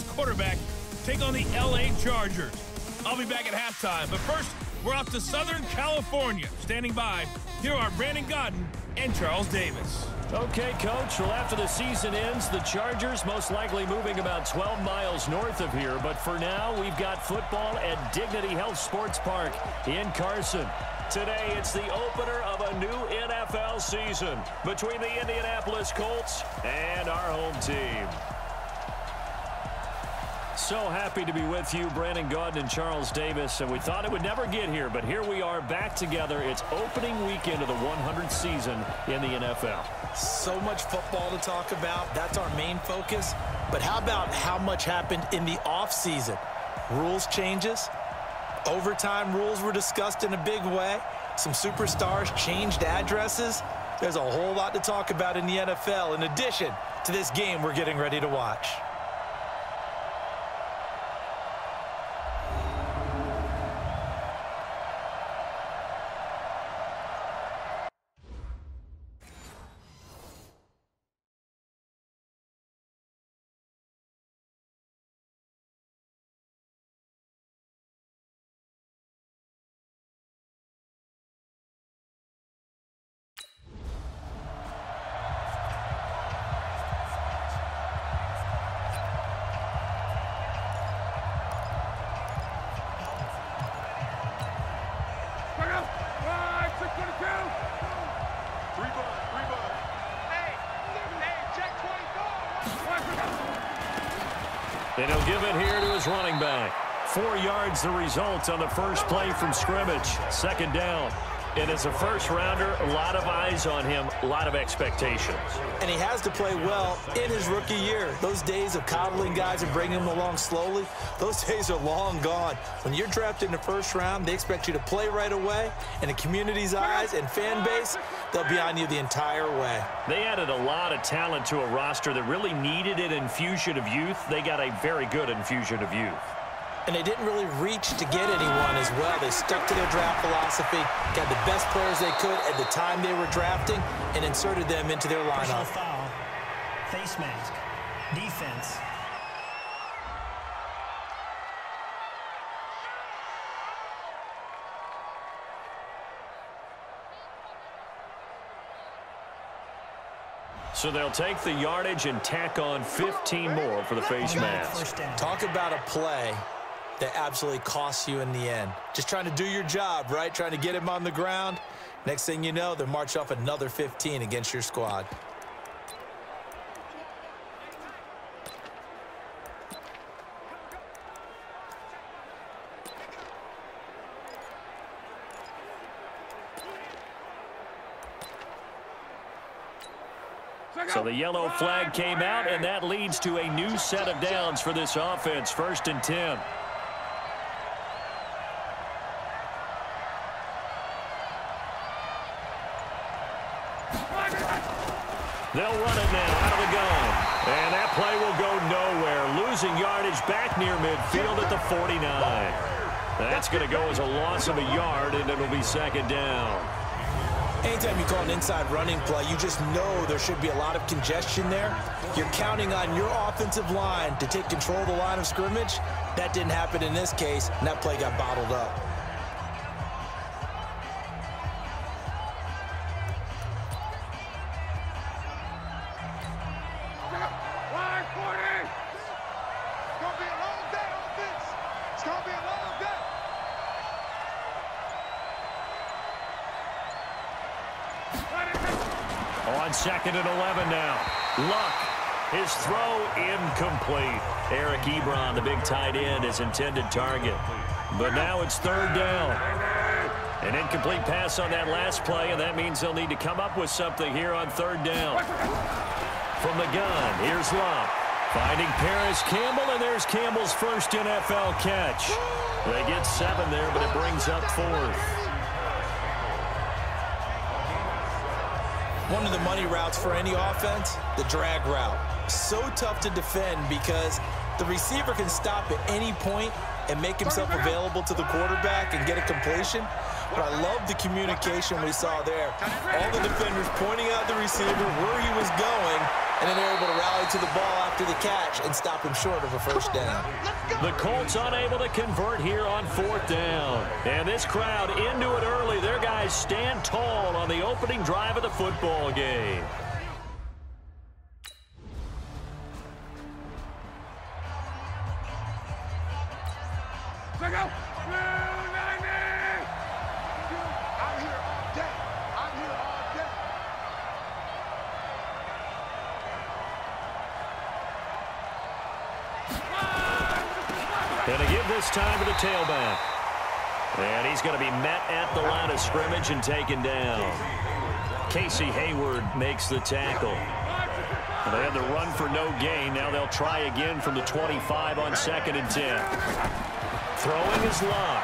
quarterback take on the LA Chargers. I'll be back at halftime, but first, we're off to Southern California. Standing by, here are Brandon Gaudin and Charles Davis. Okay, Coach. Well, after the season ends, the Chargers most likely moving about 12 miles north of here. But for now, we've got football at Dignity Health Sports Park in Carson. Today, it's the opener of a new NFL season between the Indianapolis Colts and our home team. So happy to be with you, Brandon Gaudin and Charles Davis. And we thought it would never get here, but here we are back together. It's opening weekend of the 100th season in the NFL. So much football to talk about. That's our main focus. But how about how much happened in the offseason? Rules changes. Overtime rules were discussed in a big way. Some superstars changed addresses. There's a whole lot to talk about in the NFL in addition to this game we're getting ready to watch. And he'll give it here to his running back. 4 yards the result on the first play from scrimmage. Second down. And as a first-rounder, a lot of eyes on him, a lot of expectations. And he has to play well in his rookie year. Those days of coddling guys and bringing them along slowly, those days are long gone. When you're drafted in the first round, they expect you to play right away. And the community's eyes and fan base, they'll be on you the entire way. They added a lot of talent to a roster that really needed an infusion of youth. They got a very good infusion of youth. And they didn't really reach to get anyone as well. They stuck to their draft philosophy, got the best players they could at the time they were drafting, and inserted them into their lineup. Personal foul, face mask, defense. So they'll take the yardage and tack on 15 more for the face mask. Talk about a play that absolutely costs you in the end. Just trying to do your job, right? Trying to get him on the ground. Next thing you know, they're march off another 15 against your squad. So the yellow flag came out, and that leads to a new set of downs for this offense. 1st and 10. They'll run it now out of the gun. And that play will go nowhere. Losing yardage back near midfield at the 49. That's going to go as a loss of a yard, and it'll be 2nd down. Anytime you call an inside running play, you just know there should be a lot of congestion there. You're counting on your offensive line to take control of the line of scrimmage. That didn't happen in this case, and that play got bottled up. On 2nd and 11 now. Luck. His throw incomplete. Eric Ebron, the big tight end, his intended target. But now it's 3rd down. An incomplete pass on that last play, and that means they'll need to come up with something here on 3rd down. From the gun, here's Luck. Finding Paris Campbell, and there's Campbell's first NFL catch. They get 7 there, but it brings up 4th. One of the money routes for any offense, the drag route. So tough to defend because the receiver can stop at any point and make himself available to the quarterback and get a completion. But I love the communication we saw there. All the defenders pointing out the receiver where he was going, and then they're able to rally to the ball after the catch and stop him short of a first down. The Colts unable to convert here on 4th down. And this crowd into it early. Their guys stand tall on the opening drive of the football game. Going to give this time to the tailback. And he's going to be met at the line of scrimmage and taken down. Casey Hayward makes the tackle. And they had the run for no gain. Now they'll try again from the 25 on 2nd and 10. Throwing is Luck.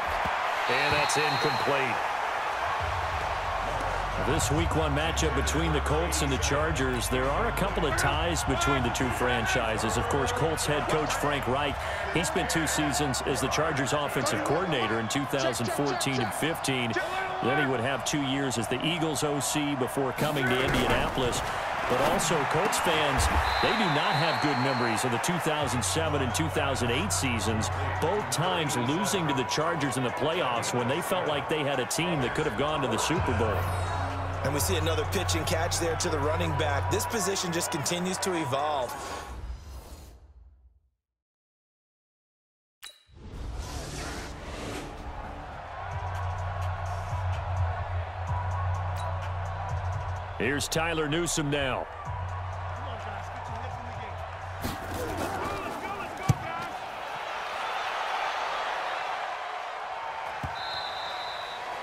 And that's incomplete. This Week 1 matchup between the Colts and the Chargers, there are a couple of ties between the two franchises. Of course, Colts head coach Frank Reich, he spent 2 seasons as the Chargers offensive coordinator in 2014 and 15. Then he would have 2 years as the Eagles OC before coming to Indianapolis. But also, Colts fans, they do not have good memories of the 2007 and 2008 seasons, both times losing to the Chargers in the playoffs when they felt like they had a team that could have gone to the Super Bowl. And we see another pitch and catch there to the running back. This position just continues to evolve. Here's Tyler Newsome now.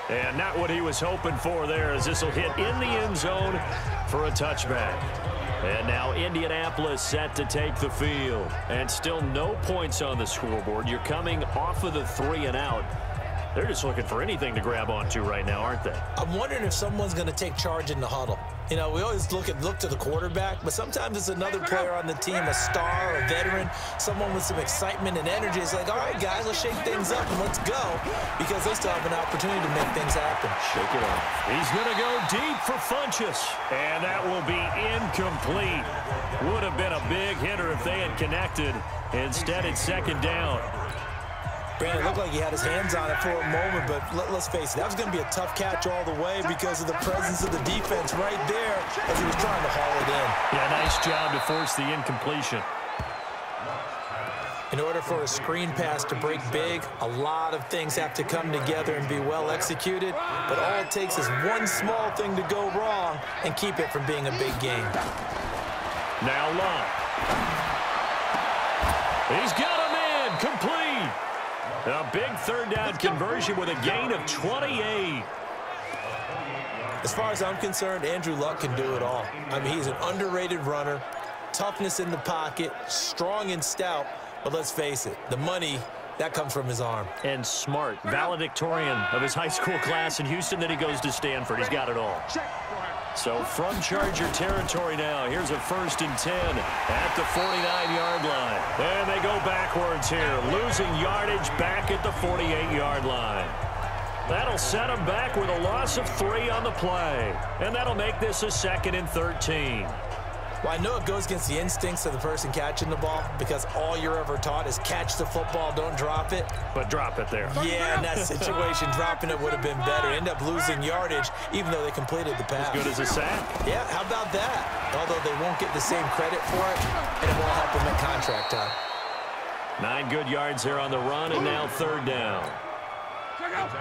And not what he was hoping for there, as this will hit in the end zone for a touchback. And now Indianapolis set to take the field. And still no points on the scoreboard. You're coming off of the 3 and out. They're just looking for anything to grab onto right now, aren't they? I'm wondering if someone's going to take charge in the huddle. You know, we always look to the quarterback, but sometimes it's another player on the team, a star, a veteran, someone with some excitement and energy. It's like, all right, guys, let's shake things up and let's go, because they still have an opportunity to make things happen. Shake it off. He's going to go deep for Funchess, and that will be incomplete. Would have been a big hitter if they had connected. Instead, it's 2nd down. Brandon, it looked like he had his hands on it for a moment, but let's face it, that was going to be a tough catch all the way because of the presence of the defense right there as he was trying to haul it in. Yeah, nice job to force the incompletion. In order for a screen pass to break big, a lot of things have to come together and be well executed, but all it takes is one small thing to go wrong and keep it from being a big game. Now Luck. He's got him in, complete. A big 3rd down conversion with a gain of 28. As far as I'm concerned, Andrew Luck can do it all. I mean, he's an underrated runner, toughness in the pocket, strong and stout, but let's face it, the money, that comes from his arm. And smart, valedictorian of his high school class in Houston, then he goes to Stanford. He's got it all. So from Charger territory now, here's a 1st and 10 at the 49-yard line. And they go backwards here, losing yardage back at the 48-yard line. That'll set them back with a loss of 3 on the play. And that'll make this a 2nd and 13. Well, I know it goes against the instincts of the person catching the ball because all you're ever taught is catch the football, don't drop it. But drop it there. Yeah, in that situation, dropping it would have been better. End up losing yardage even though they completed the pass. As good as a sack. Yeah, how about that? Although they won't get the same credit for it, and it won't help them at contract time. 9 good yards there on the run, and now 3rd down.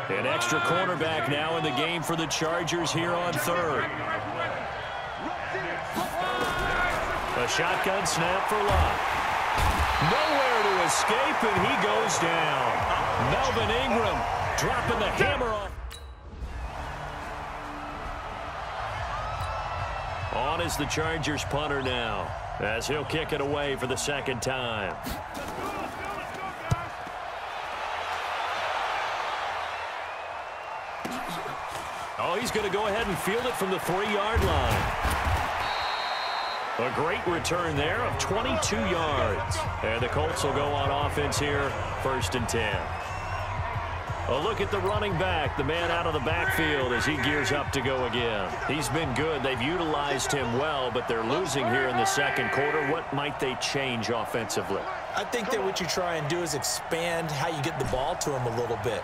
An extra cornerback now in the game for the Chargers here on 3rd. A shotgun snap for Luck. Nowhere to escape, and he goes down. Melvin Ingram dropping the hammer on is the Chargers punter now, as he'll kick it away for the 2nd time. Oh, he's going to go ahead and field it from the 3-yard line. A great return there of 22 yards. And the Colts will go on offense here, 1st and 10. A look at the running back, the man out of the backfield as he gears up to go again. He's been good. They've utilized him well, but they're losing here in the 2nd quarter. What might they change offensively? I think that what you try and do is expand how you get the ball to him a little bit.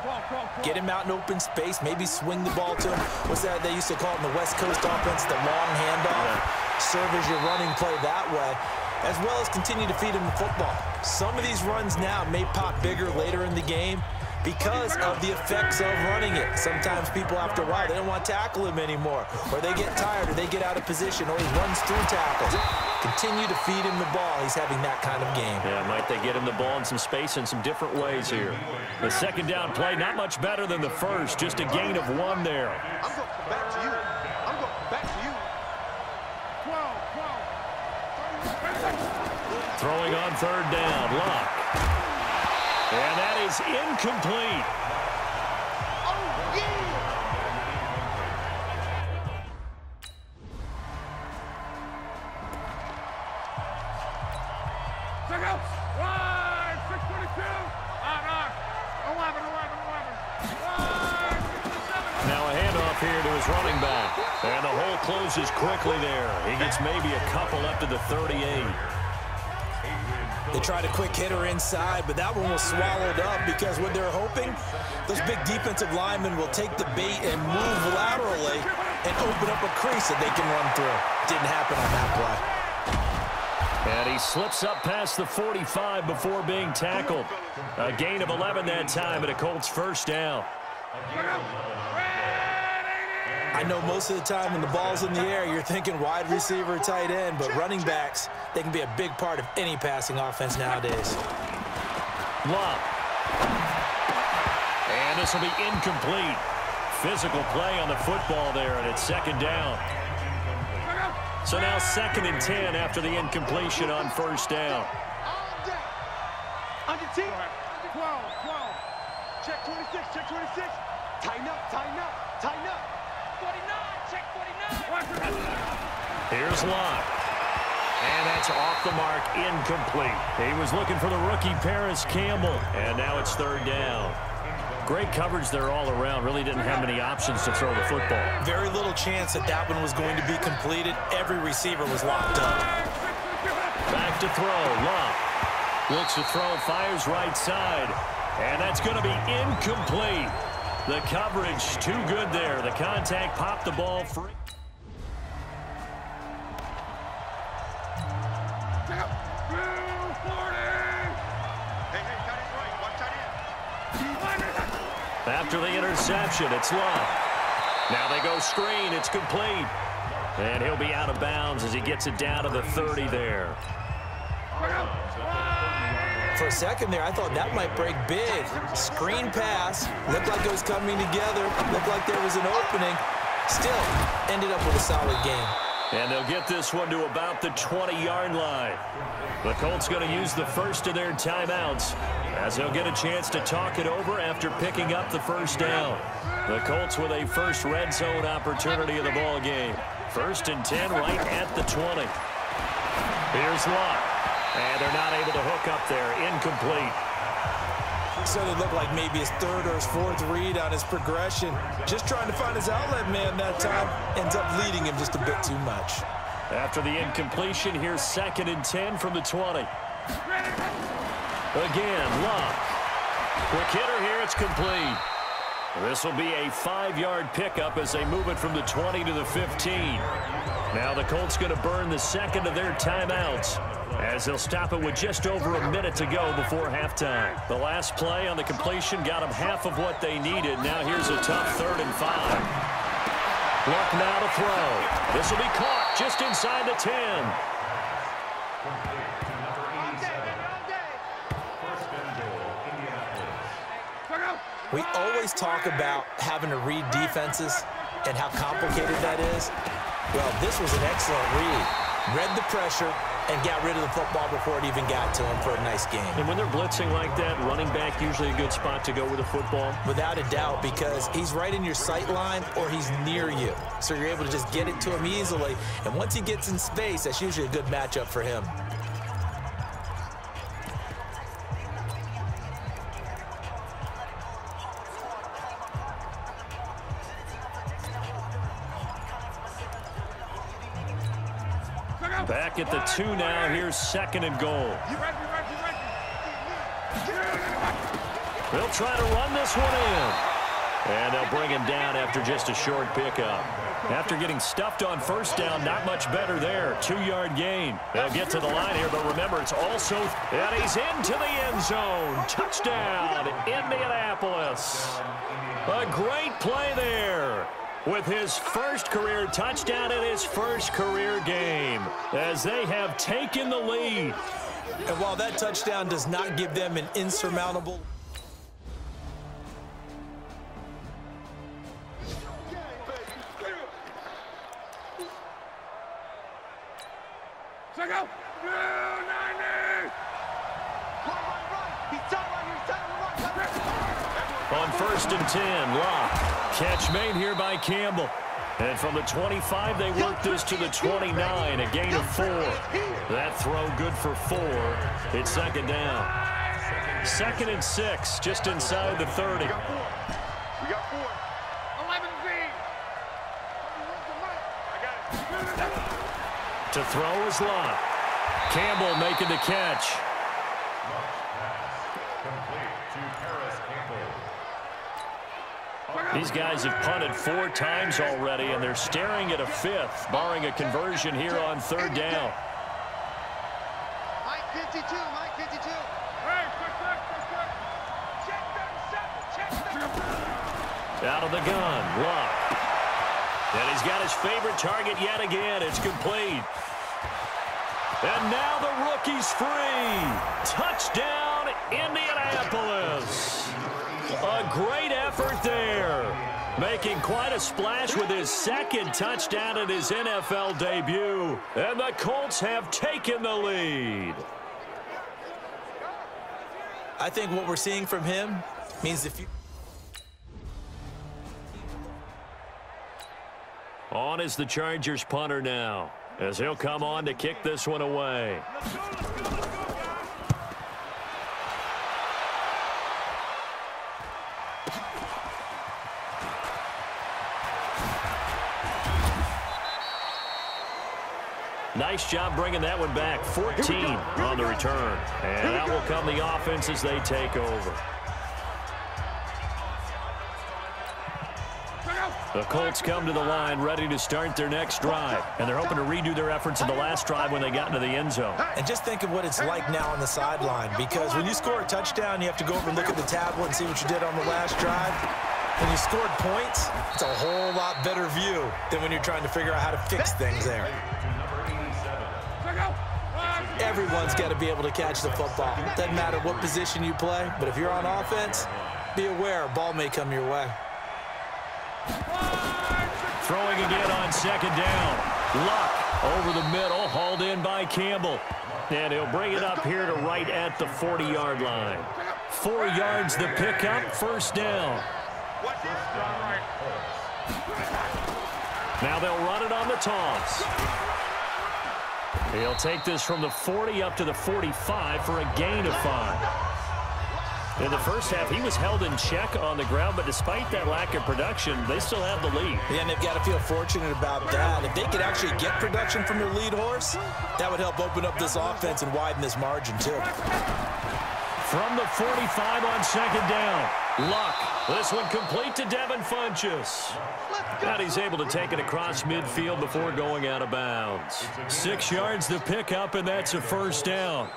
Get him out in open space, maybe swing the ball to him. What's that they used to call it in the West Coast offense, the long handoff? Serve as your running play that way, as well as continue to feed him the football. Some of these runs now may pop bigger later in the game because of the effects of running it. Sometimes people, after a while, they don't want to tackle him anymore, or they get tired, or they get out of position, or he runs through tackles. Continue to feed him the ball. He's having that kind of game. Yeah, might they get him the ball in some space in some different ways here. The 2nd down play, not much better than the 1st, just a gain of 1 there. I'm going back to you. I'm going back to you. 12. Throwing on 3rd down, Luck. And that is incomplete. Oh, yeah. Check out. 622. 11. Now a handoff here to his running back. And the hole closes quickly there. He gets maybe a couple up to the 38. They tried a quick hitter inside, but that one was swallowed up because what they're hoping, those big defensive linemen will take the bait and move laterally and open up a crease that they can run through. Didn't happen on that play. And he slips up past the 45 before being tackled. A gain of 11 that time, and a Colts 1st down. I know most of the time when the ball's in the air, you're thinking wide receiver, tight end, but running backs, they can be a big part of any passing offense nowadays. Luck. And this will be incomplete. Physical play on the football there, and it's 2nd down. So now 2nd and 10 after the incompletion on 1st down. On your team. 12. Check 26. Tighten up. 49. Check 49. Here's Luck. And that's off the mark, incomplete. He was looking for the rookie Paris Campbell, and now it's 3rd down. Great coverage there all around. Really didn't have many options to throw the football. Very little chance that that one was going to be completed. Every receiver was locked up. Back to throw, Luck. Looks to throw, fires right side. And that's going to be incomplete. The coverage too good there. The contact popped the ball free. After the interception, it's Luck. Now they go screen. It's complete. And he'll be out of bounds as he gets it down to the 30 there. For a second there, I thought that might break big. Screen pass. Looked like it was coming together. Looked like there was an opening. Still, ended up with a solid game. And they'll get this one to about the 20-yard line. The Colts going to use the first of their timeouts as they'll get a chance to talk it over after picking up the 1st down. The Colts with a first red zone opportunity of the ball game. 1st and 10 right at the 20. Here's Luck. And they're not able to hook up there. Incomplete. So it looked like maybe his 3rd or his 4th read on his progression. Just trying to find his outlet man that time. Ends up leading him just a bit too much. After the incompletion, here's 2nd and 10 from the 20. Again, Luck. Quick hitter here, it's complete. This will be a 5-yard pickup as they move it from the 20 to the 15. Now the Colts going to burn the 2nd of their timeouts as they'll stop it with just over a minute to go before halftime. The last play on the completion got them half of what they needed. Now here's a tough 3rd and 5. Luck now to throw. This will be caught just inside the 10. We always talk about having to read defenses and how complicated that is. Well, this was an excellent read. Read the pressure, and got rid of the football before it even got to him for a nice game. And when they're blitzing like that, running back usually a good spot to go with the football? Without a doubt, because he's right in your sight line or he's near you. So you're able to just get it to him easily. And once he gets in space, that's usually a good matchup for him. Back at the 2 now. Here's 2nd and goal. They'll try to run this one in. And they'll bring him down after just a short pickup. After getting stuffed on 1st down, not much better there. 2-yard gain. They'll get to the line here, but remember, it's also... And he's into the end zone. Touchdown, Indianapolis. A great play there, with his first career touchdown in his first career game, as they have taken the lead. And while that touchdown does not give them an insurmountable... On 1st and 10, Locke. Catch made here by Campbell. And from the 25, they work this to the 29, a gain of 4. That throw good for 4. It's 2nd down. 2nd and 6, just inside the 30. We got 4. 11Z. I got it. To throw is Locke. Campbell making the catch. These guys have punted 4 times already, and they're staring at a 5th, barring a conversion here on 3rd down. Mike 52, Mike 52. Hey, check. Out of the gun, Locke. And he's got his favorite target yet again. It's complete. And now the rookie's free. Touchdown, Indianapolis. A great effort there. Making quite a splash with his 2nd touchdown in his NFL debut. And the Colts have taken the lead. I think what we're seeing from him means if you... On is the Chargers punter now, as he'll come on to kick this one away. Nice job bringing that one back. 14 on the return. And that will come the offense as they take over. The Colts come to the line ready to start their next drive. And they're hoping to redo their efforts in the last drive when they got into the end zone. And just think of what it's like now on the sideline, because when you score a touchdown, you have to go over and look at the tablet and see what you did on the last drive. When you scored points, it's a whole lot better view than when you're trying to figure out how to fix things there. Everyone's got to be able to catch the football. Doesn't matter what position you play, but if you're on offense, be aware a ball may come your way. Throwing again on 2nd down. Luck over the middle, hauled in by Campbell. And he'll bring it up here to right at the 40-yard line. 4 yards the pickup, 1st down. Now they'll run it on the toss. He'll take this from the 40 up to the 45 for a gain of 5. In the first half, he was held in check on the ground, but despite that lack of production, they still have the lead. Yeah, and they've got to feel fortunate about that. If they could actually get production from their lead horse, that would help open up this offense and widen this margin, too. From the 45 on 2nd down, Luck. This one complete to Devin Funchess. And he's able to take it across midfield before going out of bounds. 6 yards the pickup, and that's a 1st down.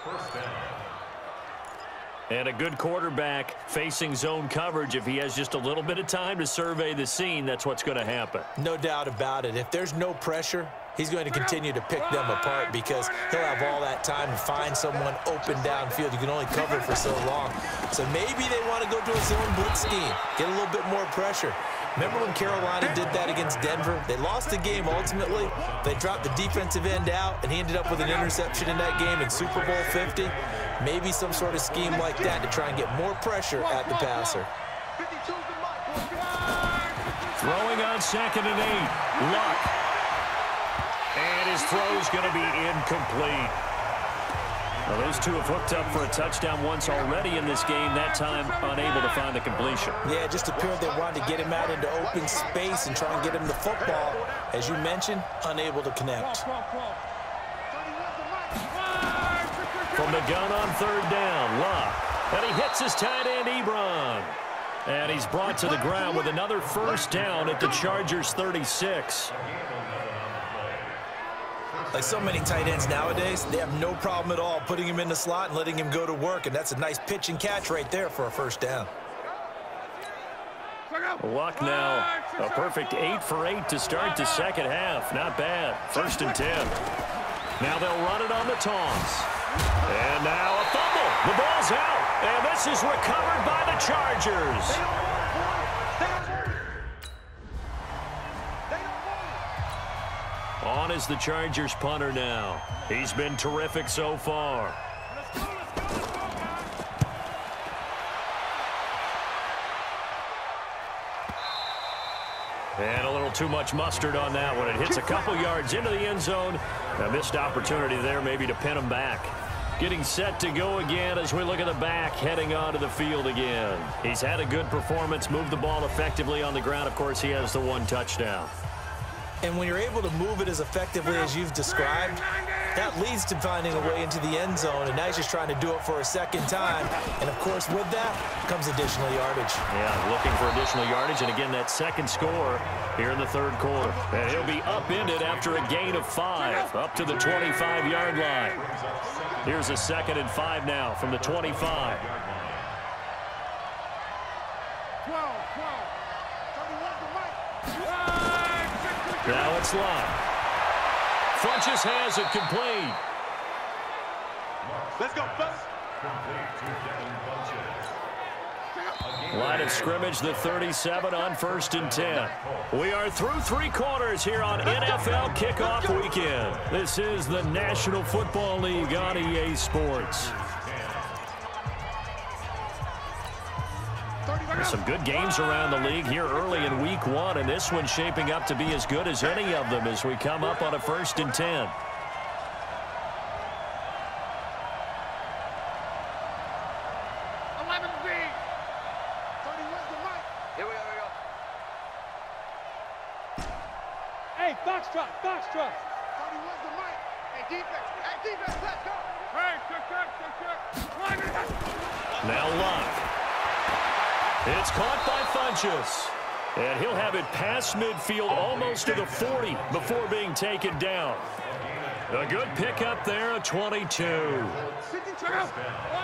And a good quarterback facing zone coverage. If he has just a little bit of time to survey the scene, that's what's going to happen. No doubt about it. If there's no pressure, he's going to continue to pick them apart because he'll have all that time to find someone open downfield. You can only cover for so long. So maybe they want to go to a zone blitz scheme, get a little bit more pressure. Remember when Carolina did that against Denver? They lost the game ultimately. They dropped the defensive end out, and he ended up with an interception in that game in Super Bowl 50. Maybe some sort of scheme like that to try and get more pressure at the passer. Throwing on 2nd and 8. Luck. And his throw's going to be incomplete. Well, those two have hooked up for a touchdown once already in this game, that time unable to find the completion. Yeah, it just appeared they wanted to get him out into open space and try and get him the football. As you mentioned, unable to connect. From the gun on 3rd down, Luck. And he hits his tight end, Ebron. And he's brought to the ground with another 1st down at the Chargers' 36. Like so many tight ends nowadays, they have no problem at all putting him in the slot and letting him go to work, and that's a nice pitch and catch right there for a 1st down. Luck now, a perfect 8 for 8 to start the 2nd half. Not bad. 1st and 10. Now they'll run it on the taunts. And now a fumble. The ball's out, and this is recovered by the Chargers. On is the Chargers punter now. He's been terrific so far. And a little too much mustard on that one. It hits a couple yards into the end zone. A missed opportunity there maybe to pin him back. Getting set to go again as we look at the back, heading onto the field again. He's had a good performance, moved the ball effectively on the ground. Of course, he has the 1 touchdown. And when you're able to move it as effectively as you've described, that leads to finding a way into the end zone, and now he's just trying to do it for a 2nd time. And, of course, with that comes additional yardage. Yeah, looking for additional yardage, and again, that 2nd score here in the 3rd quarter. And he'll be upended after a gain of 5, up to the 25-yard line. Here's a 2nd and 5 now from the 25. Now it's Luck. Funches has it complete. Let's go, Buzz. Line of scrimmage, the 37 on 1st and 10. We are through 3 quarters here on NFL Kickoff Weekend. This is the National Football League on EA Sports. There's some good games around the league here early in Week 1, and this one's shaping up to be as good as any of them as we come up on a 1st and 10. Hey, Foxtrot, Foxtrot. Hey, defense, let's go. Hey, check. Now Luck. It's caught by Funches. And he'll have it past midfield almost to the 40 before being taken down. A good pickup there, a 22.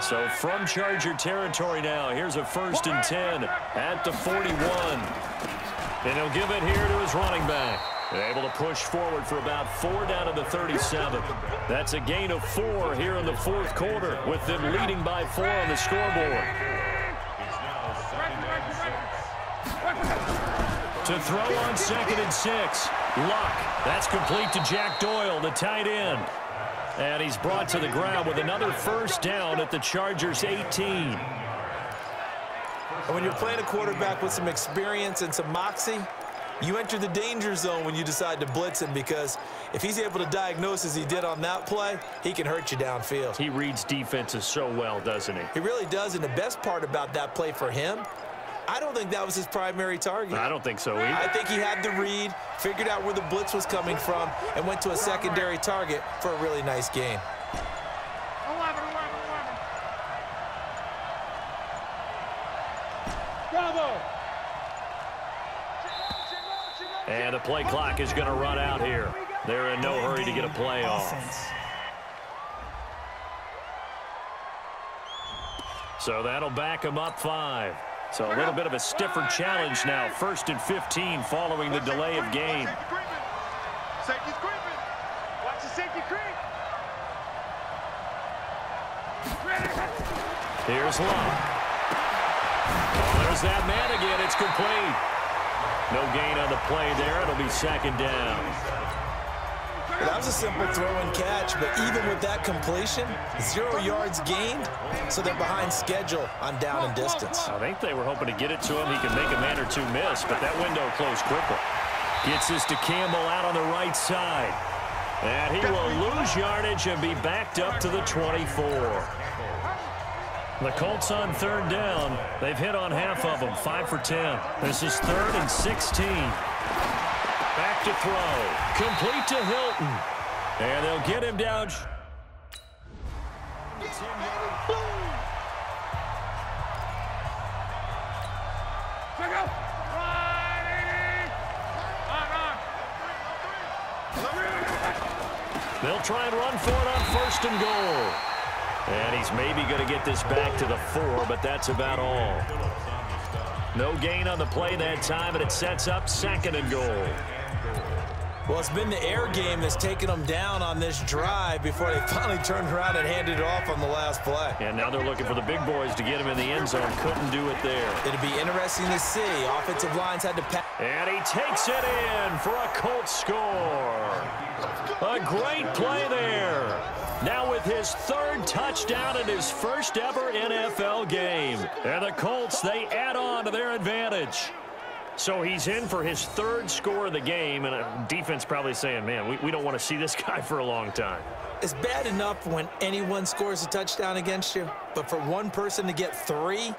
So from Charger territory now, here's a 1st and 10 at the 41. And he'll give it here to his running back. Able to push forward for about 4 down to the 37. That's a gain of 4 here in the 4th quarter, with them leading by 4 on the scoreboard. To throw on 2nd and 6. Luck. That's complete to Jack Doyle, the tight end. And he's brought to the ground with another 1st down at the Chargers' 18. And when you're playing a quarterback with some experience and some moxie, you enter the danger zone when you decide to blitz him, because if he's able to diagnose as he did on that play, he can hurt you downfield. He reads defenses so well, doesn't he? He really does, and the best part about that play for him, I don't think that was his primary target. I don't think so either. I think he had the read, figured out where the blitz was coming from, and went to a secondary target for a really nice gain. 11. Bravo. And the play clock is going to run out here. They're in no hurry to get a play off. So that'll back them up 5. So a little bit of a stiffer challenge now. 1st and 15 following the delay of game. Safety's creeping. Watch the safety creep. Here's Luck. Oh, there's that man again. It's complete. No gain on the play there. It'll be second down. Well, that was a simple throw and catch, but even with that completion, 0 yards gained, so they're behind schedule on down and distance. I think they were hoping to get it to him. He could make a man or two miss, but that window closed quickly. Gets this to Campbell out on the right side. And he will lose yardage and be backed up to the 24. The Colts on third down. They've hit on half of them, 5 for 10. This is 3rd and 16. Back to throw. Complete to Hilton. And they'll get him down. They'll try and run for it on 1st and goal. And he's maybe going to get this back to the 4, but that's about all. No gain on the play that time, and it sets up 2nd and goal. Well, it's been the air game that's taken them down on this drive before they finally turned around and handed it off on the last play. And now they're looking for the big boys to get him in the end zone. Couldn't do it there. It'll be interesting to see. Offensive lines had to pass. And he takes it in for a Colts score. A great play there. Now with his 3rd touchdown in his first ever NFL game. And the Colts, they add on to their advantage. So he's in for his 3rd score of the game, and a defense probably saying, man, we don't want to see this guy for a long time. It's bad enough when anyone scores a touchdown against you, but for one person to get 3,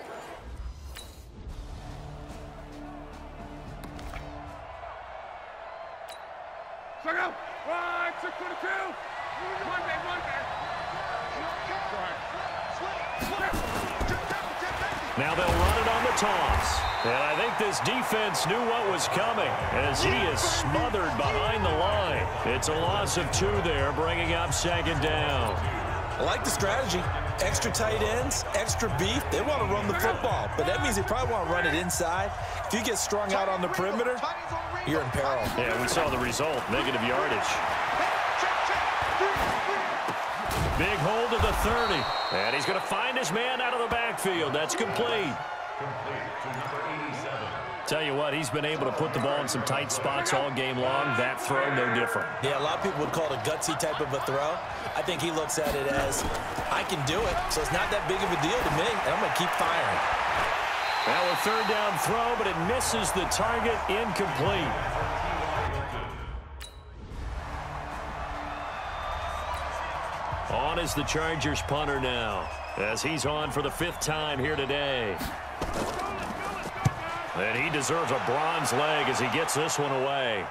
Now they'll run it on the toss. And I think this defense knew what was coming as he is smothered behind the line. It's a loss of 2 there, bringing up 2nd down. I like the strategy. Extra tight ends, extra beef. They want to run the football, but that means they probably want to run it inside. If you get strung out on the perimeter, you're in peril. Yeah, we saw the result, negative yardage. Big hold to the 30. And he's going to find his man out of the backfield. That's complete. Tell you what, he's been able to put the ball in some tight spots all game long. That throw, no different. Yeah, a lot of people would call it a gutsy type of a throw. I think he looks at it as, I can do it, so it's not that big of a deal to me, and I'm going to keep firing. Now a 3rd down throw, but it misses the target, incomplete. On is the Chargers punter now, as he's on for the 5th time here today. And he deserves a bronze leg as he gets this one away.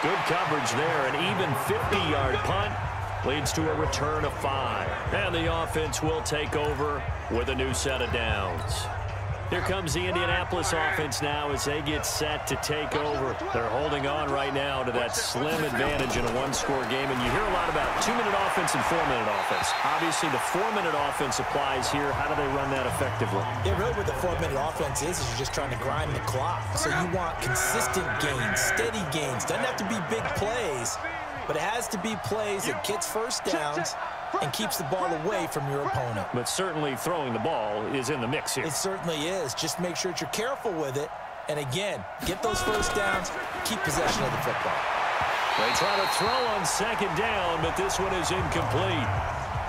Good coverage there. An even 50-yard punt leads to a return of 5. And the offense will take over with a new set of downs. Here comes the Indianapolis offense now as they get set to take over. They're holding on right now to that slim advantage in a 1-score game. And you hear a lot about 2-minute offense and 4-minute offense. Obviously, the 4-minute offense applies here. How do they run that effectively? Yeah, really what the 4-minute offense is you're just trying to grind the clock. So you want consistent gains, steady gains. Doesn't have to be big plays, but it has to be plays that gets first downs and keeps the ball away from your opponent. But certainly throwing the ball is in the mix here. It certainly is. Just make sure that you're careful with it. And again, get those first downs, keep possession of the football. They try to throw on 2nd down, but this one is incomplete.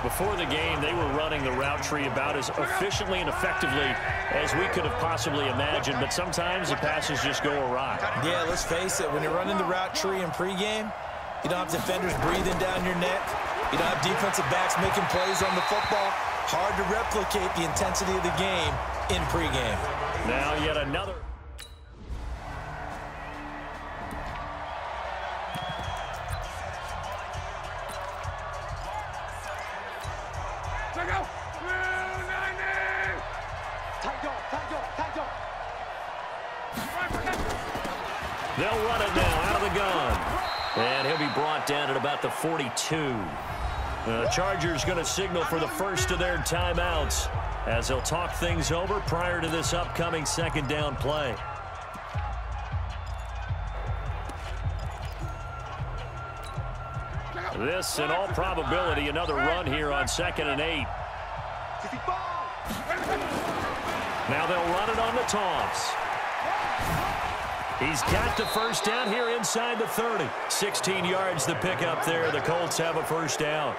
Before the game, they were running the route tree about as efficiently and effectively as we could have possibly imagined, but sometimes the passes just go awry. Yeah, let's face it, when you're running the route tree in pregame, you don't have defenders breathing down your neck. You don't have defensive backs making plays on the football. Hard to replicate the intensity of the game in pregame. Now yet another. They'll run it now out of the gun. And he'll be brought down at about the 42. The Chargers going to signal for the first of their timeouts as they'll talk things over prior to this upcoming 2nd down play. This, in all probability, another run here on 2nd and 8. Now they'll run it on the toss. He's got the first down here inside the 30. 16 yards the pickup there. The Colts have a first down.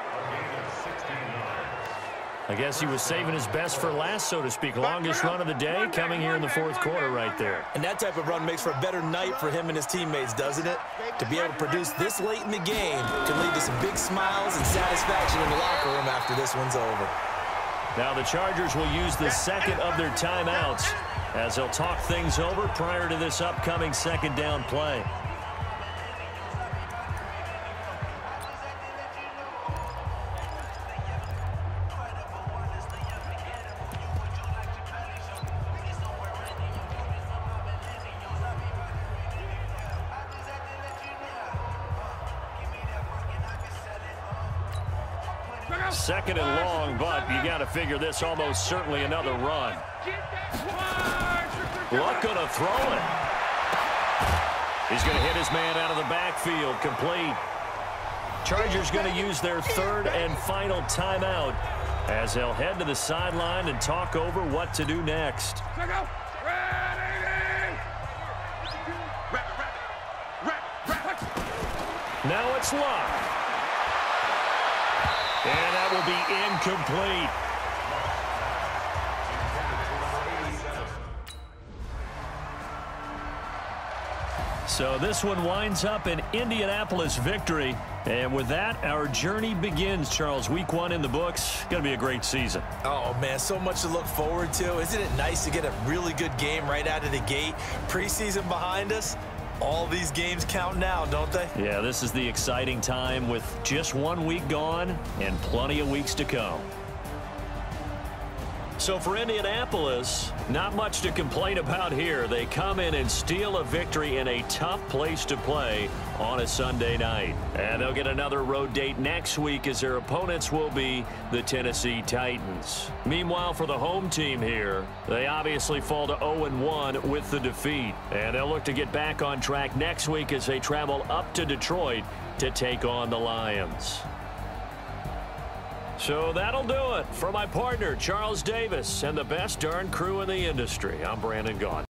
I guess he was saving his best for last, so to speak. Longest run of the day coming here in the fourth quarter right there. And that type of run makes for a better night for him and his teammates, doesn't it? To be able to produce this late in the game can lead to some big smiles and satisfaction in the locker room after this one's over. Now the Chargers will use the second of their timeouts as they'll talk things over prior to this upcoming second down play. Second and long, but you got to figure this almost certainly another run. Luck going to throw it. He's going to hit his man out of the backfield, complete. Chargers going to use their third and final timeout as they'll head to the sideline and talk over what to do next. Now it's Luck. And that will be incomplete. So this one winds up an Indianapolis victory. And with that, our journey begins, Charles. Week 1 in the books. Going to be a great season. Oh, man, so much to look forward to. Isn't it nice to get a really good game right out of the gate? Preseason behind us. All these games count now, don't they? Yeah, this is the exciting time with just 1 week gone and plenty of weeks to come. So for Indianapolis, not much to complain about here. They come in and steal a victory in a tough place to play on a Sunday night. And they'll get another road date next week as their opponents will be the Tennessee Titans. Meanwhile, for the home team here, they obviously fall to 0-1 with the defeat. And they'll look to get back on track next week as they travel up to Detroit to take on the Lions. So that'll do it for my partner, Charles Davis, and the best darn crew in the industry. I'm Brandon Gaudin.